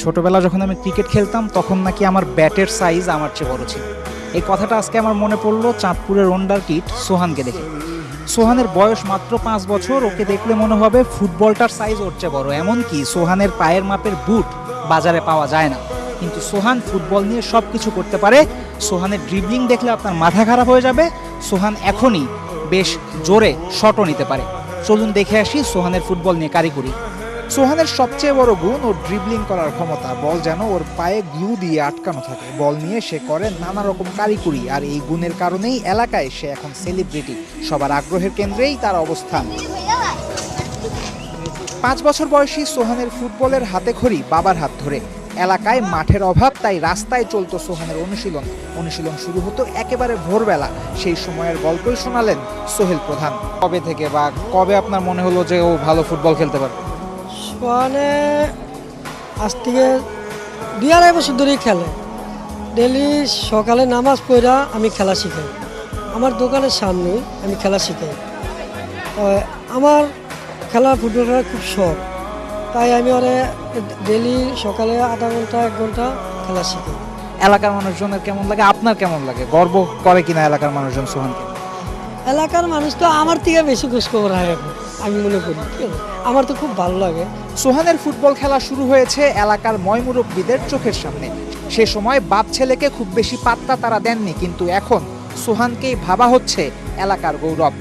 ছোটবেলা যখন আমি ক্রিকেট খেলতাম তখন নাকি আমার ব্যাটের সাইজ আমার চেয়ে বড় ছিল। এই কথাটা আজকে আমার মনে পড়লো চাঁদপুরের ওন্ডার কিড সোহানকে দেখে। সোহানের বয়স মাত্র 5 বছর, ওকে দেখলে মনে হবে ফুটবলটার সাইজ ওর চেয়ে বড়। এমনকি সোহানের পায়ের মাপের বুট বাজারে পাওয়া যায় না, কিন্তু সোহান ফুটবল নিয়ে সব কিছু করতে পারে। সোহানের ড্রিবলিং দেখলে আপনার মাথা খারাপ হয়ে যাবে। সোহান এখনই বেশ জোরে শটও নিতে পারে। চলুন দেখে আসি সোহানের ফুটবল নিয়ে কারিগরি। সোহানের সবচেয়ে বড় গুণ ওর ড্রিবলিং করার ক্ষমতা। বল যেন ওর পায়ে গ্লু দিয়ে আটকানো থাকে। বল নিয়ে সে করে নানা রকম কারিকুরি, আর এই গুণের কারণেই এলাকায় সে এখন সেলিব্রিটি। সবার আগ্রহের কেন্দ্রেই তার অবস্থান। 5 বছর বয়সী সোহানের ফুটবলের হাতেখড়ি বাবার হাত ধরে। এলাকায় মাঠের অভাব, তাই রাস্তায় চলতো সোহানের অনুশীলন শুরু হতো একেবারে ভোরবেলা। সেই সময়ের গল্পই শোনালেন সোহেল প্রধান। কবে থেকে বা কবে আপনার মনে হলো যে ও ভালো ফুটবল খেলতে পারে? সোহানে আজ থেকে 2-2.5 বছর ধরেই খেলে। ডেলি সকালে নামাজ পড়া আমি খেলা শিখাই। আমার দোকানের সামনে আমি খেলা শিখাই। আমার ফুটবল খেলার খুব শখ, তাই আমি ওরে ডেলি সকালে আধা ঘন্টা 1 ঘন্টা খেলা শিখাই। এলাকার মানুষজনের কেমন লাগে, আপনার কেমন লাগে? গর্ব করে কিনা এলাকার মানুষজন সোহানকে? এলাকার মানুষ তো আমার থেকে বেশি খোঁজখবর রাখে, আমি মনে করি। আমার তো খুব ভালো লাগে। সোহানের ফুটবল খেলা শুরু হয়েছে এলাকার ময়মুরব্বীদের চোখের সামনে। সে সময় বাপ ছেলেকে খুব বেশি পাত্তা তারা দেননি, কিন্তু এখন সোহানকেই ভাবা হচ্ছে এলাকার গৌরব।